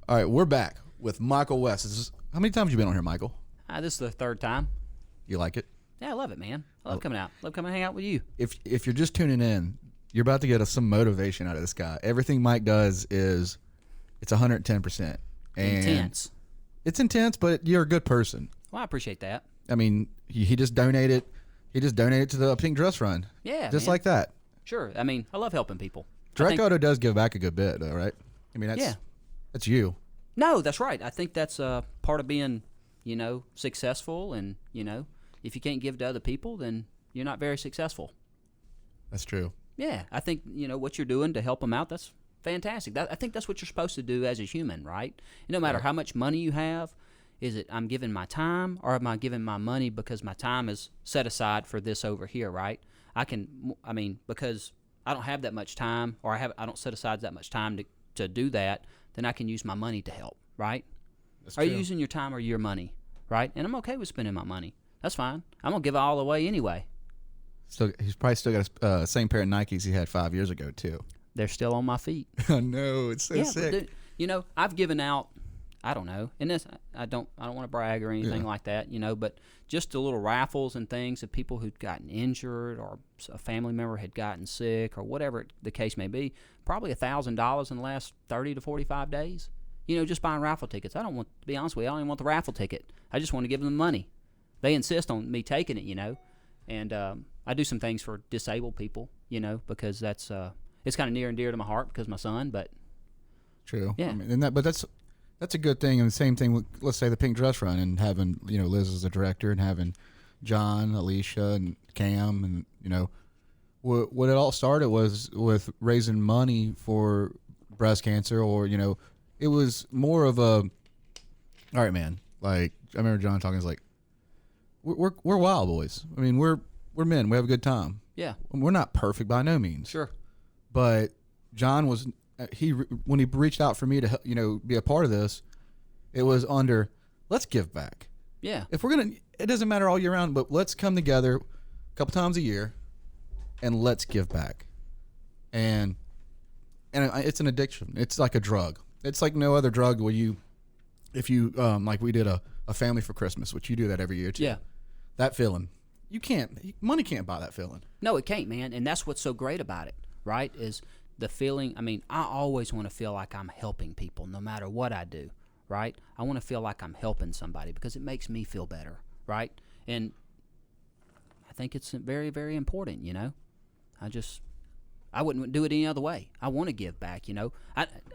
All right, we're back with Michael West. How many times have you been on here, Michael? This is the third time. You like it? Yeah, I love it, man. I love coming out. Love coming hang out with you. If you're just tuning in, you're about to get some motivation out of this guy. Everything Mike does it's 110%. Intense. It's intense, but you're a good person. Well, I appreciate that. I mean, he just donated. He just donated to the Pink Dress Run. Yeah, just man. like that. Sure. I mean, I love helping people. Direct Auto does give back a good bit, though, right? I mean, that's you. No, that's right. I think that's part of being, successful. And, if you can't give to other people, then you're not very successful. That's true. Yeah, I think, what you're doing to help them out, that's fantastic. I think that's what you're supposed to do as a human, right? No matter how much money you have, is it I'm giving my time or am I giving my money because my time is set aside for this over here, right? Because I don't have that much time or I don't set aside that much time to do that, then I can use my money to help, right? That's Are true. you using your time or your money, right? And I'm okay with spending my money. That's fine. I'm going to give it all away anyway. So he's probably still got the same pair of Nikes he had 5 years ago, too. They're still on my feet. I know. It's so sick. I've given out, I don't know, and this I don't want to brag or anything like that, but just the little raffles and things of people who'd gotten injured or a family member had gotten sick or whatever the case may be, probably $1,000 in the last 30 to 45 days. Just buying raffle tickets. I don't want, to be honest with you, I don't even want the raffle ticket. I just want to give them the money. They insist on me taking it, and I do some things for disabled people, because that's it's kind of near and dear to my heart because my son. But true, yeah. I mean, that's a good thing. And the same thing with, let's say, the Pink Dress Run and having Liz as the director and having John, Alicia, and Cam, and what it all started was with raising money for breast cancer, or it was more of a, all right, man. Like I remember John talking, is like, we're wild boys. I mean, we're men. We have a good time. Yeah, we're not perfect by no means. Sure, but John was when he reached out for me to be a part of this, it was under let's give back. Yeah, if we're gonna, it doesn't matter all year round, but let's come together a couple times a year and let's give back. And it's an addiction. It's like a drug. It's like no other drug where if you like we did a family for Christmas, which you do that every year too. Yeah. That feeling, money can't buy that feeling. No, it can't, man. And that's what's so great about it, right? Is the feeling. I mean, I always want to feel like I'm helping people no matter what I do, right? I want to feel like I'm helping somebody because it makes me feel better, right? And I think it's very, very important, I wouldn't do it any other way. I want to give back,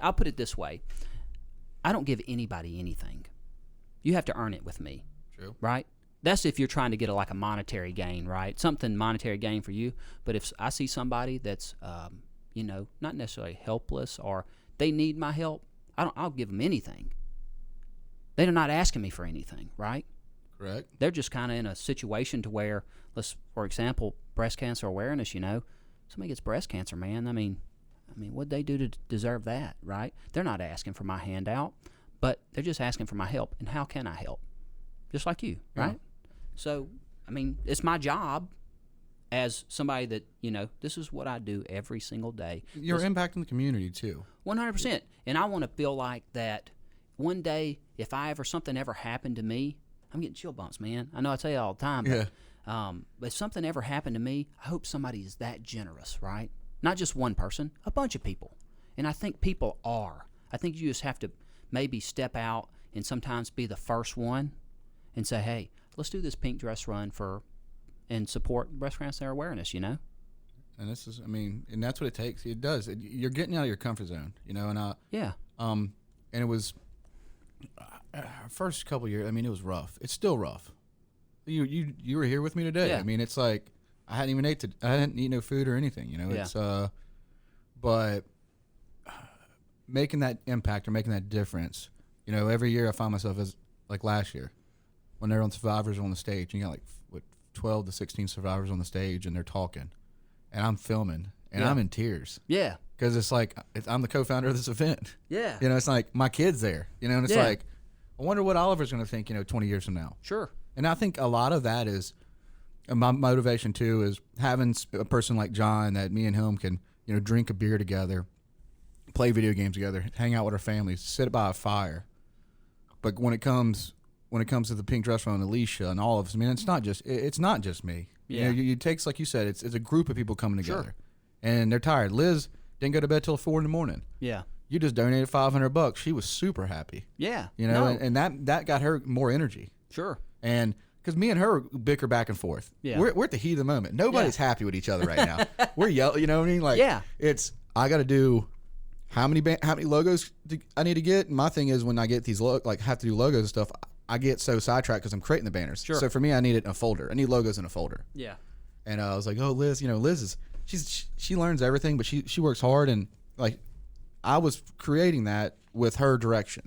I'll put it this way. I don't give anybody anything. You have to earn it with me. True. Right? That's if you're trying to get a monetary gain, right? Something monetary gain for you. But if I see somebody that's, not necessarily helpless or they need my help, I'll give them anything. They're not asking me for anything, right? Correct. They're just kind of in a situation to where, for example, breast cancer awareness, somebody gets breast cancer, man. I mean, what'd they do to deserve that, right? They're not asking for my handout, but they're just asking for my help. And how can I help? Just like you, right? Yeah. So, it's my job as somebody that, this is what I do every single day. You're impacting the community too. 100%. And I want to feel like that one day, if something ever happened to me, I'm getting chill bumps, man. I know I tell you all the time, but, but if something ever happened to me, I hope somebody is that generous, right? Not just one person, a bunch of people. And I think people are. I think you just have to maybe step out and sometimes be the first one and say, hey, let's do this Pink Dress Run and support breast cancer awareness, And this is, and that's what it takes. It does. You're getting out of your comfort zone, and yeah. And it was first couple years. It was rough. It's still rough. You were here with me today. Yeah. It's like I hadn't eaten no food or anything. It's but making that impact or making that difference. Every year I find myself as like last year when they're on Survivors on the stage. And you got 12 to 16 survivors on the stage and they're talking, and I'm filming and I'm in tears. Yeah. Because it's like I'm the co-founder of this event. Yeah. It's like my kid's there. And it's like I wonder what Oliver's going to think. 20 years from now. Sure. And I think a lot of that is my motivation too, is having a person like John that me and him can drink a beer together, play video games together, hang out with our families, sit by a fire. But when it comes to the pink dress run, Alicia and all of us, I mean, it's not just me. Yeah. You takes, like you said, it's a group of people coming together, Sure. and they're tired. Liz didn't go to bed till 4 a.m. Yeah. You just donated $500. She was super happy. Yeah. You know, and that got her more energy. Sure. And because me and her bicker back and forth. Yeah. We're at the heat of the moment. Nobody's happy with each other right now. We're yelling. You know what I mean? Like, Yeah. it's I got to do how many logos I need to get. And my thing is when I get these have to do logos and stuff, I get so sidetracked because I'm creating the banners. Sure. So for me, I need it in a folder. I need logos in a folder. Yeah. And I was like, oh, Liz, Liz is she learns everything, but she works hard, and like I was creating that with her direction.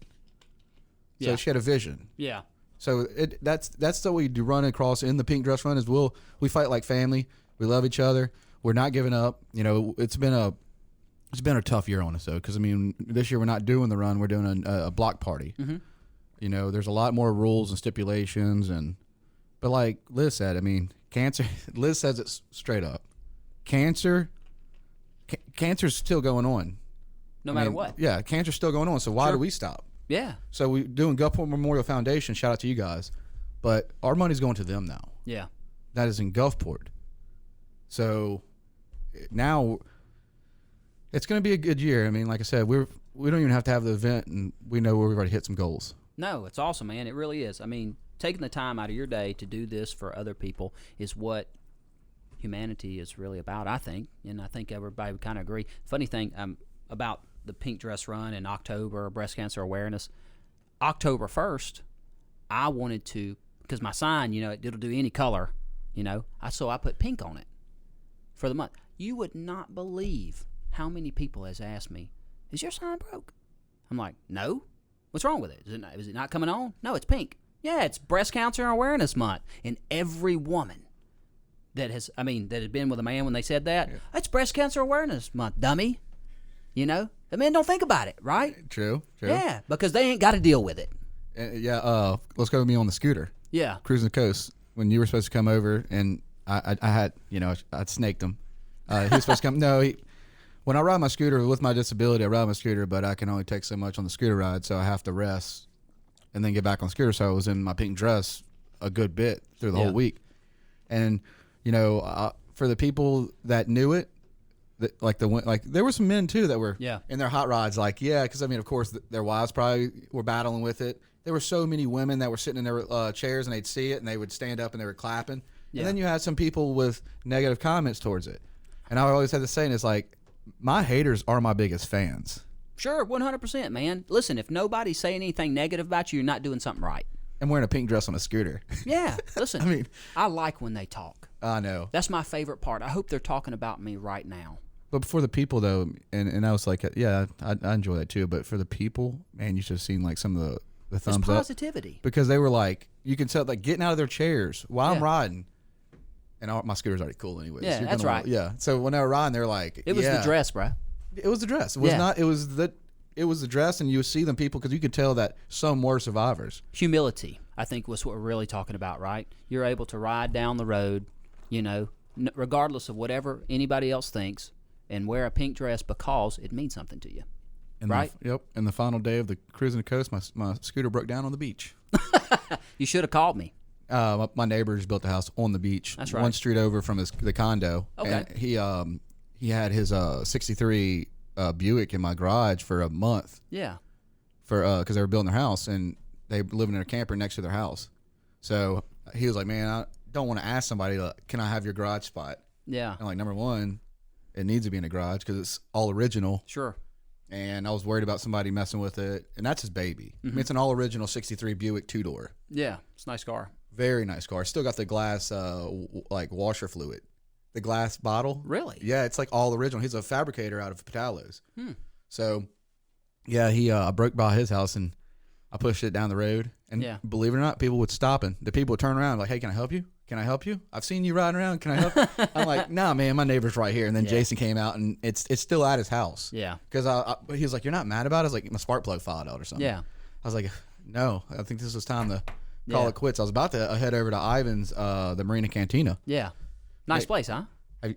So Yeah. she had a vision. Yeah. So that's what we do run across in the pink dress run is we fight like family. We love each other. We're not giving up. You know, it's been a tough year on us though, because I mean this year we're not doing the run. We're doing a block party. Mm-hmm. You know, there's a lot more rules and stipulations, but like Liz said, I mean, cancer. Liz says it straight up. Cancer's still going on. No matter what. Yeah, cancer's still going on. So why do we stop? Yeah. So we doing Gulfport Memorial Foundation. Shout out to you guys, but our money's going to them now. Yeah. That is in Gulfport. So now it's going to be a good year. I mean, like I said, we don't even have to have the event, and we know we've already hit some goals. No, it's awesome, man. It really is. I mean, taking the time out of your day to do this for other people is what humanity is really about, I think. And I think everybody would kind of agree. Funny thing about the pink dress run in October, breast cancer awareness, October 1st, I wanted to, because my sign, it'll do any color, so I put pink on it for the month. You would not believe how many people has asked me, is your sign broke? I'm like, no. What's wrong with it? Is it not coming on? No, it's pink. Yeah, it's breast cancer awareness month. And every woman that had been with a man when they said that, it's breast cancer awareness month, dummy. The men don't think about it, right? True. Yeah, because they ain't got to deal with it. Let's go with me on the scooter. Yeah. Cruising the coast. When you were supposed to come over, and I had, I'd snaked him. He was supposed to come. No, when I ride my scooter with my disability, I ride my scooter, but I can only take so much on the scooter ride, so I have to rest and then get back on the scooter. So I was in my pink dress a good bit through the whole week. And, for the people that knew it, there were some men too that were in their hot rods, because of course their wives probably were battling with it. There were so many women that were sitting in their chairs and they'd see it and they would stand up and they were clapping. And then you had some people with negative comments towards it. And I always had the saying, it's like, my haters are my biggest fans. Sure, 100%, man. Listen, if nobody's saying anything negative about you, you're not doing something right. I'm wearing a pink dress on a scooter. Yeah, listen. I like when they talk. I know. That's my favorite part. I hope they're talking about me right now. But for the people, though, and I was like, I enjoy that too. But for the people, man, you should have seen like some of the thumbs it's up. Positivity. Because they were like, you can tell, like, getting out of their chairs while I'm riding. And my scooter's already cool anyways. Yeah, that's right. Yeah. So when they were riding, they're like, it was the dress, bro. It was the dress. It was not. It was the dress, and you would see them people because you could tell that some were survivors. Humility, I think, was what we're really talking about, right? You're able to ride down the road, regardless of whatever anybody else thinks, and wear a pink dress because it means something to you, right? Yep. And the final day of the cruising the coast, my scooter broke down on the beach. You should have called me. My neighbors built a house on the beach. That's right. One street over from the condo. Okay. And he had his 63 Buick in my garage for a month. Yeah. Because they were building their house and they were living in a camper next to their house. So he was like, man, I don't want to ask somebody, can I have your garage spot? Yeah. And number one, it needs to be in a garage because it's all original. Sure. And I was worried about somebody messing with it. And that's his baby. Mm-hmm. It's an all original 63 Buick 2-door. Yeah. It's a nice car. Very nice car. Still got the glass, washer fluid. The glass bottle. Really? Yeah, it's like all original. He's a fabricator out of Patalos. So, yeah, I broke by his house and I pushed it down the road. And believe it or not, people would stop and the people would turn around like, hey, can I help you? Can I help you? I've seen you riding around. Can I help? I'm like, nah, man, my neighbor's right here. And then Jason came out and it's still at his house. Yeah. Because he was like, you're not mad about it? I was like, my spark plug filed out or something. Yeah. I was like, no, I think this was time to call it quits. I was about to head over to Ivan's, the Marina Cantina. Yeah. Nice place, huh? We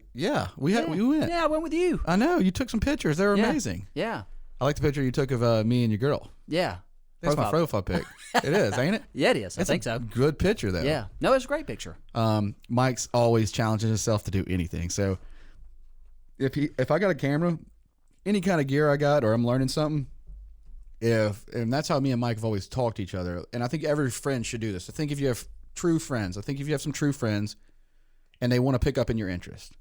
went. Yeah, I went with you. I know. You took some pictures. They were amazing. Yeah. I like the picture you took of me and your girl. Yeah. That's my profile pic. It is, ain't it? Yeah, it is. I think so. Good picture, though. Yeah. No, it's a great picture. Mike's always challenging himself to do anything. So if I got a camera, any kind of gear I got, or I'm learning something, and that's how me and Mike have always talked to each other. And I think every friend should do this. I think if you have true friends, some true friends, and they want to pick up in your interest,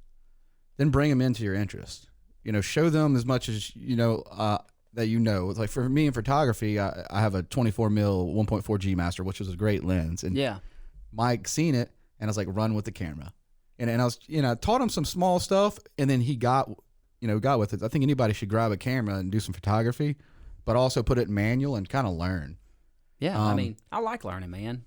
then bring them into your interest. Show them as much as that It's like for me in photography, I have a 24 mil 1.4 G Master, which is a great lens. And yeah, Mike seen it, and I was like, run with the camera. And I was, taught him some small stuff, and then he got with it. I think anybody should grab a camera and do some photography, but also put it in manual and kind of learn. Yeah, I mean, I like learning, man.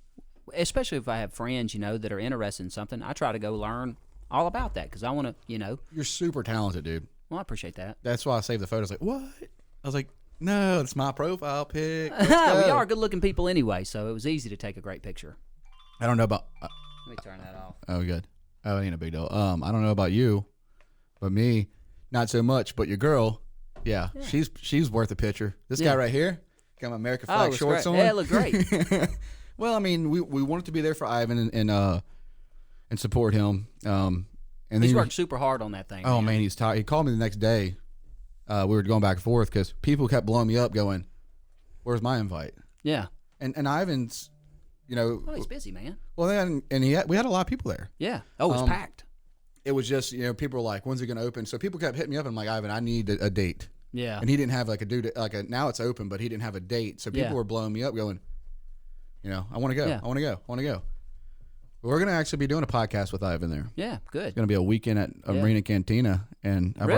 Especially if I have friends, that are interested in something. I try to go learn all about that because I want to, You're super talented, dude. Well, I appreciate that. That's why I saved the photos. Like, what? I was like, no, it's my profile pic. We are good-looking people anyway, so it was easy to take a great picture. I don't know about... Let me turn that off. Oh, good. Oh, it ain't a big deal. I don't know about you, but me, not so much. But your girl, yeah. She's worth a picture. This guy right here, got my American flag shorts on. Yeah, it looked great. Well, I mean, we wanted to be there for Ivan and support him. And he's worked super hard on that thing. Oh man, he's tired. He called me the next day. We were going back and forth because people kept blowing me up, going, "Where's my invite?" Yeah. And Ivan's, well, he's busy, man. Well, then we had a lot of people there. Yeah. Oh, it was packed. It was just people were like, "When's it going to open?" So people kept hitting me up, and I'm like, "Ivan, I need a date." Yeah. And he didn't have now it's open, but he didn't have a date. So people were blowing me up, going, "I want to go. I want to go. I want to go." We're going to actually be doing a podcast with Ivan there. Yeah, good. It's going to be a weekend at Marina Cantina, and I've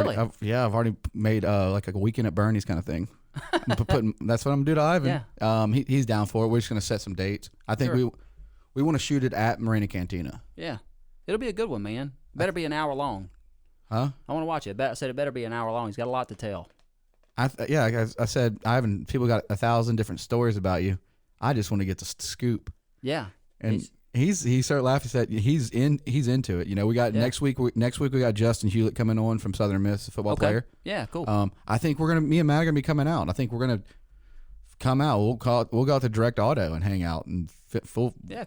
already made like a weekend at Bernie's kind of thing. That's what I'm gonna do to Ivan. Yeah. He's down for it. We're just gonna set some dates. I think we want to shoot it at Marina Cantina. Yeah, it'll be a good one, man. Better be an hour long. Huh? I want to watch it. I said it better be an hour long. He's got a lot to tell. I said, Ivan, people got 1,000 different stories about you. I just want to get the scoop. Yeah. And he started laughing. He said he's into it. We got next week. Next week we got Justin Hewlett coming on from Southern Miss, a football player. Yeah, cool. I think me and Matt are gonna be coming out. I think we're gonna come out. We'll go out to Direct Auto and hang out and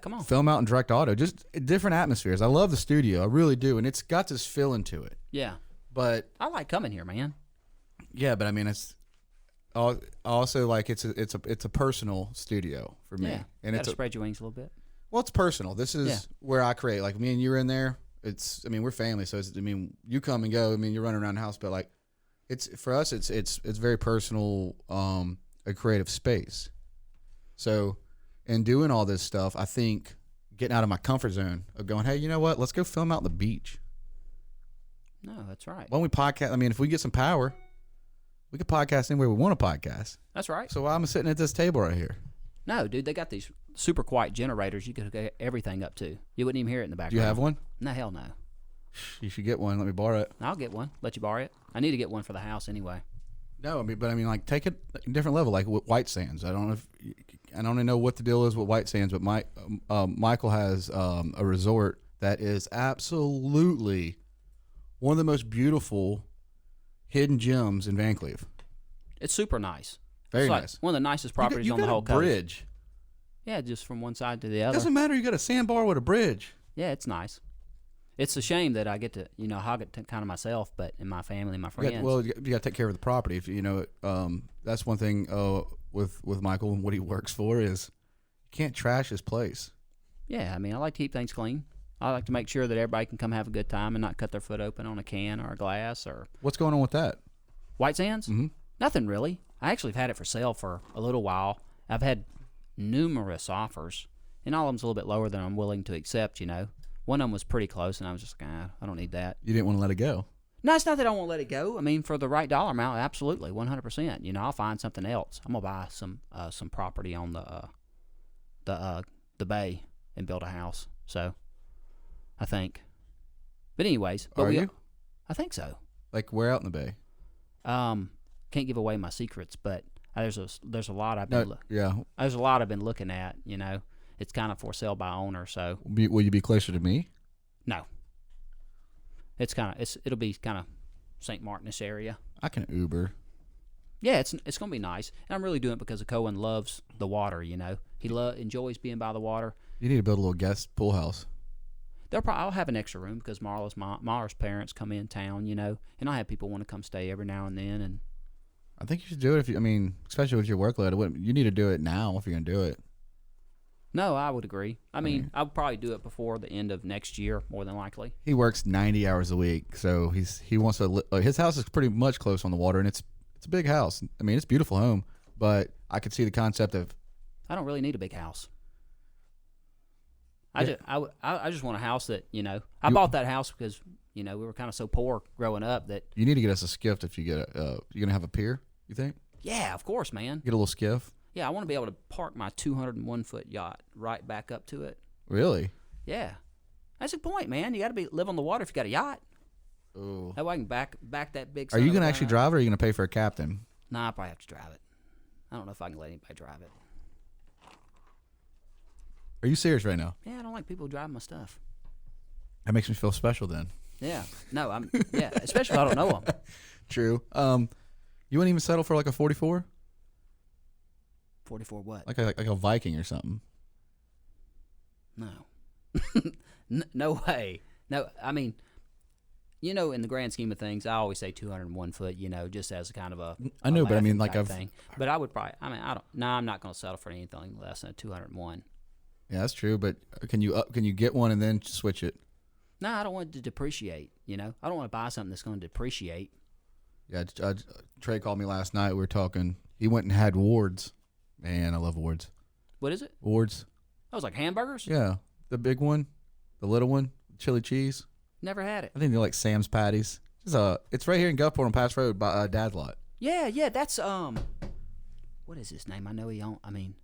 come on. Film out in Direct Auto. Just different atmospheres. I love the studio. I really do, and it's got this feeling to it. Yeah. But I like coming here, man. Yeah, but I mean it's also like it's a personal studio for me. Yeah. And it's spread your wings a little bit. Well, it's personal. This is where I create. Like me and you are in there. We're family, so you come and go. You're running around the house, but like, for us, it's very personal, a creative space. So, in doing all this stuff, I think getting out of my comfort zone of going, hey, you know what? Let's go film out on the beach. No, that's right. When we podcast, if we get some power, we could podcast anywhere we want to podcast. That's right. So why am I sitting at this table right here? No, dude, they got these super quiet generators you could hook everything up to. You wouldn't even hear it in the background. Do you have one? No, hell no. You should get one. Let me borrow it. I'll get one. Let you borrow it. I need to get one for the house anyway. No, like take it a different level, like with White Sands. I don't know what the deal is with White Sands, but Michael has a resort that is absolutely one of the most beautiful hidden gems in Van Cleve. It's super nice. Very nice. Nice. One of the nicest properties on the whole coast. You got a bridge. Yeah, just from one side to the other. Doesn't matter. You got a sandbar with a bridge. Yeah, it's nice. It's a shame that I get to, hog it kind of myself, but in my family, my friends. You got to take care of the property. If that's one thing with Michael and what he works for is you can't trash his place. Yeah, I like to keep things clean. I like to make sure that everybody can come have a good time and not cut their foot open on a can or a glass or. What's going on with that? White Sands? Mm-hmm. Nothing really. I actually have had it for sale for a little while. I've had numerous offers, and all of them's a little bit lower than I'm willing to accept. One of them was pretty close, and I was just like, I don't need that. You didn't want to let it go. No, it's not that I won't let it go. For the right dollar amount, absolutely, 100%. I'll find something else. I'm gonna buy some property on the bay and build a house. So, I think. But anyways, Are you? I think so. Like where out in the bay? Can't give away my secrets, but there's a lot I've been there's a lot I've been looking at. It's kind of for sale by owner. So will you be closer to me? No. It'll be kind of St. Martinish area. I can Uber. Yeah, it's gonna be nice, and I'm really doing it because Cohen loves the water. You know, he enjoys being by the water. You need to build a little guest pool house. I'll have an extra room because Marla's parents come in town. You know, and I have people want to come stay every now and then. And I think you should do it if you. I mean, especially with your workload, you need to do it now if you're gonna do it. no, I would agree. I mean, I'll probably do it before the end of next year, more than likely. He works 90 hours a week, so he wants to. His house is pretty much close on the water, and it's a big house. I mean, it's a beautiful home, but I could see the concept of. I don't really need a big house. I just want a house that, you know, I bought that house because, you know, we were kind of so poor growing up that. You need to get us a skiff if you get you're gonna have a pier. You think? Yeah, of course, man. Get a little skiff. Yeah, I want to be able to park my 201-foot yacht right back up to it. Really? Yeah, that's the point, man. You got to live on the water if you got a yacht. Oh. That way I can back that big. Are you gonna actually drive it, or are you gonna pay for a captain? Nah, I probably have to drive it. I don't know if I can let anybody drive it. Are you serious right now? Yeah, I don't like people driving my stuff. That makes me feel special then. Yeah, no, I'm. Yeah, especially if I don't know them. True. You wouldn't even settle for like a 44, 44 what? like a Viking or something. No. No way. No, I mean, you know, in the grand scheme of things, I always say 201 foot, you know, just as a kind of a. I know, a but I mean, laughing like type thing. But I would probably. I mean, I don't. No, I'm not going to settle for anything less than a 201. Yeah, that's true. But can you get one and then switch it? No, I don't want it to depreciate. You know, I don't want to buy something that's going to depreciate. Yeah, Trey called me last night. We were talking. He went and had Wards. Man, I love Wards. What is it? Wards. That was like hamburgers. Yeah, the big one, the little one, chili cheese. Never had it. I think they're like Sam's Patties. It's right here in Gulfport on Pass Road by Dad's lot. Yeah, that's what is his name? I know he own. I mean,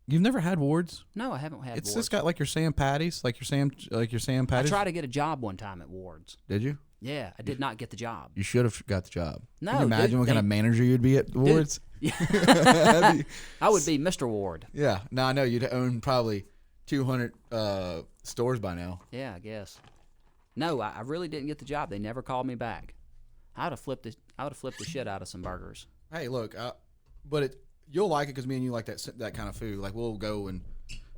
you've never had Wards? no, I haven't had. It's Ward's. just got like your Sam Patties, like your Sam I Patties. tried to get a job one time at Ward's. Did you? Yeah, I did not get the job. You should have got the job. No, Can you imagine dude, what kind of manager you'd be at Wards? I would be Mr. Ward. Yeah. No, I know you'd own probably 200 stores by now. Yeah, I guess. No, I really didn't get the job. They never called me back. I would have flipped the shit out of some burgers. Hey, look, you'll like it because me and you like that kind of food. Like we'll go and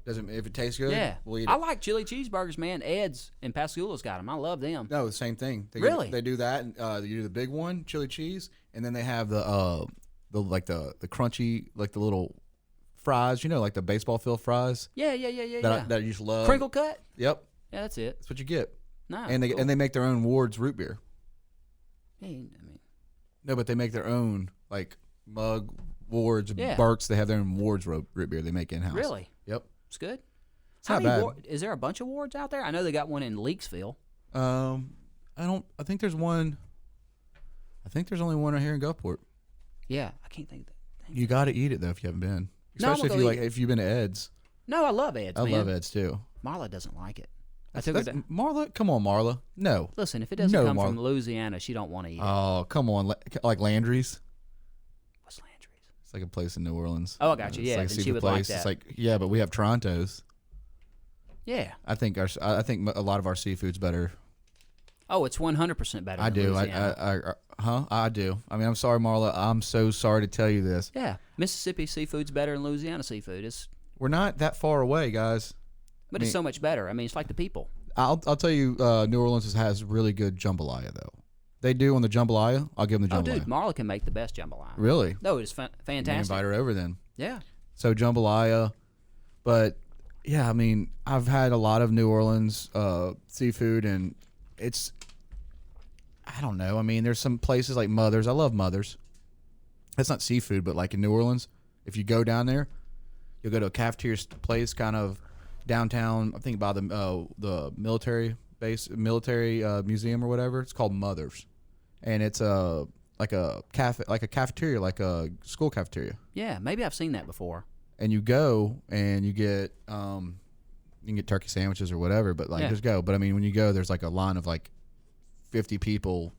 if it tastes good, Yeah, we'll eat it. I like chili cheeseburgers, man. Ed's and Pascula's got them. I love them. No, the same thing. Really? They do that. And, you do the big one, chili cheese, and then they have the crunchy, like the little fries. You know, like the baseball field fries. Yeah. That you just love. Crinkle cut. Yep. Yeah, that's it. That's what you get. No, And cool. they make their own Ward's root beer. Yeah, I mean, No, but they make their own like mug Ward's Yeah. Burks. They have their own Ward's root beer. They make in house. really, Yep. it's good. It's not bad. Is there a bunch of Wards out there? I know they got one in Leaksville. I think there's one. I think there's only one right here in Gulfport. Yeah, I can't think of that. You got to eat it though if you haven't been. No, I'm Especially gonna go eat it. if you've been to Ed's. No, I love Ed's. I man. love Ed's too. Marla doesn't like it. I took her to, Marla, come on, Marla. No. listen, if it doesn't No, come from Marla. Louisiana, she don't want to eat it. Oh, come on. Like Landry's. What's Landry's? It's like a place in New Orleans. Oh, I got you. It's Yeah, like a then she seafood would like place. that. It's like yeah, but we have Toronto's. Yeah. I think a lot of our seafood's better. Oh, it's 100% better. I than do. Louisiana. I do. I mean, I'm sorry, Marla. I'm so sorry to tell you this. Yeah, Mississippi seafood's better than Louisiana seafood. We're not that far away, guys. But it's so much better. I mean, it's like the people. I'll tell you, New Orleans has really good jambalaya though. They do on the jambalaya. I'll give them the Oh, jambalaya. dude, Marla can make the best jambalaya. Really? No, it's Maybe fantastic. invite her over then. Yeah. So jambalaya, but yeah, I mean, I've had a lot of New Orleans seafood, and I don't know. I mean, there's some places like Mother's. I love Mother's. That's not seafood, but like in New Orleans, if you go down there, you'll go to a cafeteria place, kind of downtown. I think by the military base, museum or whatever. It's called Mother's, and it's like a cafeteria, like a school cafeteria. Yeah, maybe I've seen that before. And you go and you get you can get turkey sandwiches or whatever, but like just go. But I mean, when you go, there's like a line of like 50 people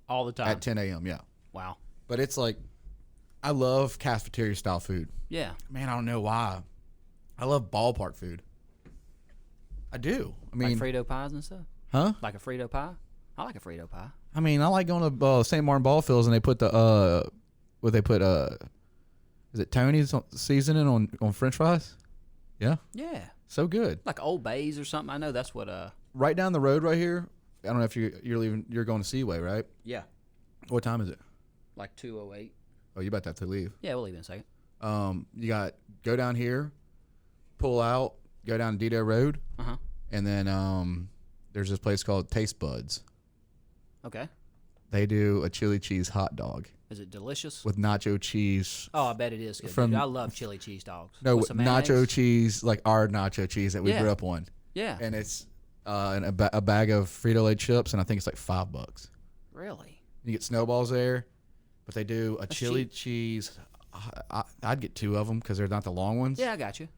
All the time. at 10 a.m. Yeah, Wow. but it's like I love cafeteria style food. Yeah. Man, I don't know why. I love ballpark food. I do. I mean, Like Frito pies and stuff? huh? Like a Frito pie? I like a Frito pie. I mean, I like going to St. Martin ball fields and they put the what they put is it Tony's seasoning on French fries? Yeah. Yeah. So good. Like Old Bay's or something. I know that's what. Right down the road right here. I don't know if you're leaving. You're going to Seaway, right? Yeah. What time is it? Like 2:08. Oh, you about to have to leave. Yeah, we'll leave in a second. You got go down here, pull out, go down Dido Road, and then there's this place called Taste Buds. Okay. They do a chili cheese hot dog. Is it delicious? With nacho cheese. Oh, I bet it is good. Dude, I love chili cheese dogs. No, with some nacho mayonnaise? cheese, like our nacho cheese that we Yeah. grew up on. Yeah. And it's a bag of Frito-Lay chips, and I think it's like $5. Really? You get snowballs there, but they do a chili cheap. cheese. I'd get 2 of them because they're not the long ones. Yeah, I got you.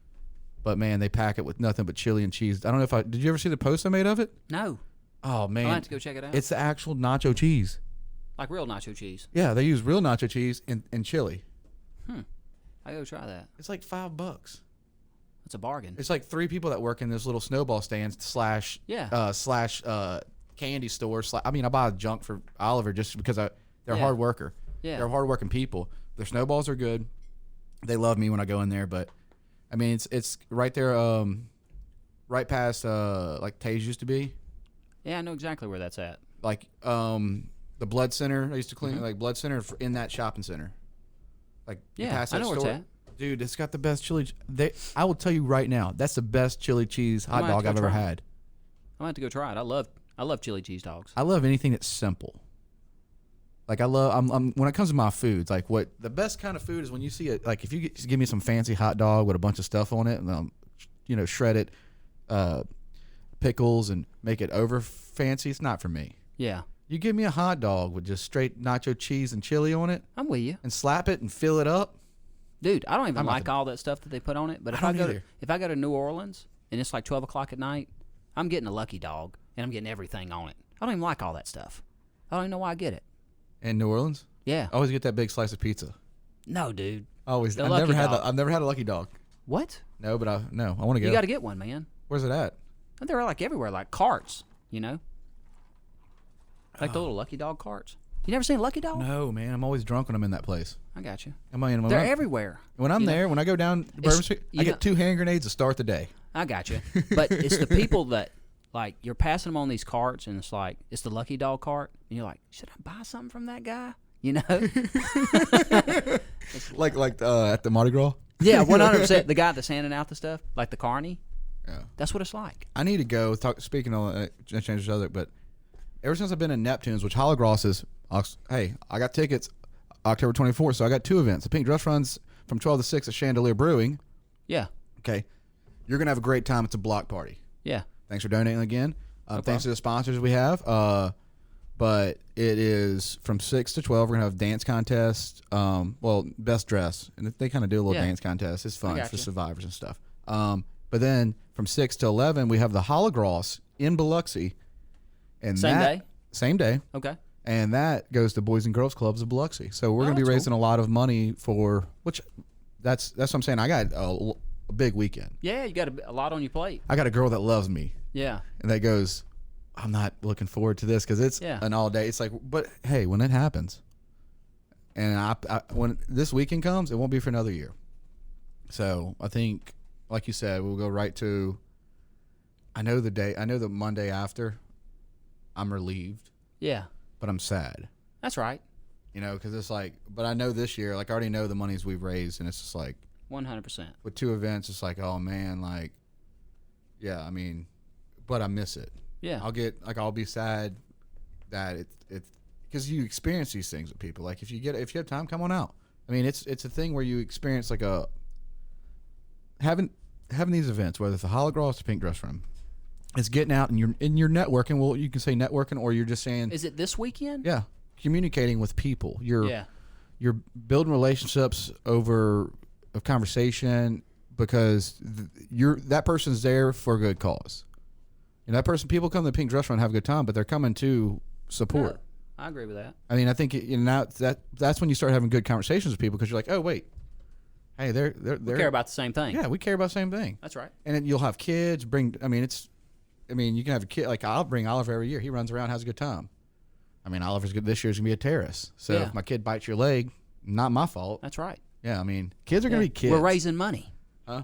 But man, they pack it with nothing but chili and cheese. I don't know if did you ever see the post I made of it? No. Oh man, I'll have to go check it out. It's the actual nacho cheese. Like real nacho cheese. Yeah, they use real nacho cheese and chili. I go try that. It's like $5. It's a bargain. It's like 3 people that work in this little snowball stand slash candy store. I mean, I buy junk for Oliver just because they're a hard worker. Yeah. They're hardworking people. Their snowballs are good. They love me when I go in there, but I mean, it's right there, right past like Taze used to be. Yeah, I know exactly where that's at. Like the blood center. I used to clean like blood center in that shopping center. Like you pass that I know where store. it's at. Dude, it's got the best chili. I will tell you right now, that's the best chili cheese hot dog I've ever had. I'm gonna have to go try it. I love chili cheese dogs. I love anything that's simple. Like I love, I'm when it comes to my foods, like what the best kind of food is when you see it. Like if you give me some fancy hot dog with a bunch of stuff on it, and shred it, pickles and make it over fancy. It's not for me. Yeah. You give me a hot dog with just straight nacho cheese and chili on it, I'm with you. and slap it and fill it up. Dude, I don't even like all that stuff that they put on it. But if I go to New Orleans and it's like 12 o'clock at night, I'm getting a Lucky Dog and I'm getting everything on it. I don't even like all that stuff. I don't even know why I get it. In New Orleans, Yeah. I always get that big slice of pizza. No, dude. Always. The I've Lucky never Dog. I've never had a Lucky Dog. What? No, but I want to go. You got to get one, man. Where's it at? And they're like everywhere, like carts, Like the little Lucky Dog carts. You never seen Lucky Dog? No, man. I'm always drunk when I'm in that place. I got you. When They're everywhere. When I'm there, when I go down Bourbon Street, I get 2 hand grenades to start the day. I got you. But it's the people that, like, you're passing them on these carts, and it's like, it's the Lucky Dog cart, and you're like, should I buy something from that guy? Like at the Mardi Gras? Yeah, 100%. The guy that's handing out the stuff, like the carny. Yeah. That's what it's like. I need to go. Speaking of, change the subject, but ever since I've been in Neptune's, which Hallogras is, hey, I got tickets October 24th, so I got 2 events. The Pink Dress Run's from 12 to 6 at Chandelier Brewing. Yeah. Okay. You're going to have a great time. It's a block party. Yeah. Thanks for donating again. No Thanks to the sponsors we have. But it is from 6 to 12. We're going to have dance contest. Best dress. And they kind of do a little dance contest. It's fun for survivors and stuff. But then from 6 to 11, we have the Hallogras in Biloxi. And Same day? Same day. Okay. And that goes to Boys and Girls Clubs of Biloxi. So we're going to be raising a lot of money for, which that's what I'm saying. I got a big weekend. Yeah, you got a lot on your plate. I got a girl that loves me. Yeah. And that goes, I'm not looking forward to this because it's an all day. It's like, but hey, when it happens, and when this weekend comes, it won't be for another year. So I think, like you said, we'll go right to. I know the Monday after, I'm relieved. Yeah. But I'm sad. That's right. Because it's like, but I know this year, like I already know the monies we've raised, and it's just like 100%. with 2 events, it's like, oh man, like, yeah, I mean, but I miss it. Yeah. I'll be sad that it's because you experience these things with people. Like if you have time, come on out. I mean, it's a thing where you experience like having these events, whether it's a Hallogras or Pink Dress Room. It's getting out and you're networking. Well, you can say networking, or you're just saying. Is it this weekend? Yeah, communicating with people. You're building relationships over a conversation because that person's there for a good cause. And that person, people come to the Pink Dress Run and have a good time, but they're coming to support. I agree with that. I mean, I think that's when you start having good conversations with people because you're like, oh wait, hey, they're we care about the same thing. Yeah, we care about the same thing. That's right. And then you'll have kids. You can have a kid. Like I'll bring Oliver every year. He runs around, has a good time. I mean, Oliver's good. This year's gonna be a terrace. So if my kid bites your leg, not my fault. That's right. Yeah, I mean, kids are gonna be kids. We're raising money. Huh?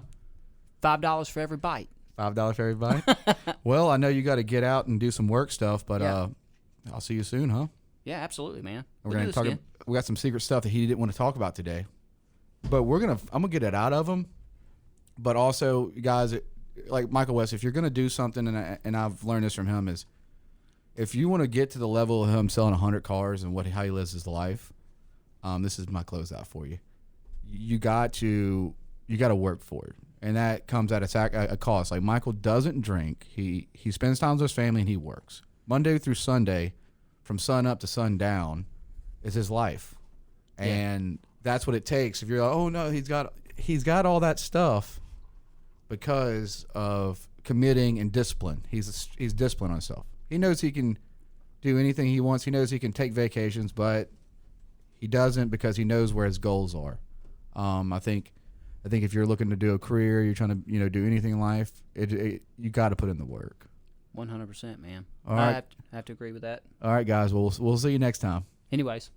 $5 for every bite. $5 for everybody. Well, I know you got to get out and do some work stuff, but I'll see you soon, huh? Yeah, absolutely, man. We're gonna talk. We got some secret stuff that he didn't want to talk about today, but I'm gonna get it out of him. But also, guys, like Michael West, if you're gonna do something, and I've learned this from him, is if you want to get to the level of him selling 100 cars and how he lives his life, this is my closeout for you. You got to work for it, and that comes at a cost. Like Michael doesn't drink. He spends time with his family and he works Monday through Sunday, from sun up to sundown, is his life, and that's what it takes. If you're like, oh no, he's got all that stuff because of committing and discipline. He's disciplined on himself. He knows he can do anything he wants. He knows he can take vacations, but he doesn't because he knows where his goals are. I think if you're looking to do a career, you're trying to do anything in life, you got to put in the work. 100%, man. All right. I have to agree with that. All right, guys. We'll see you next time. Anyways.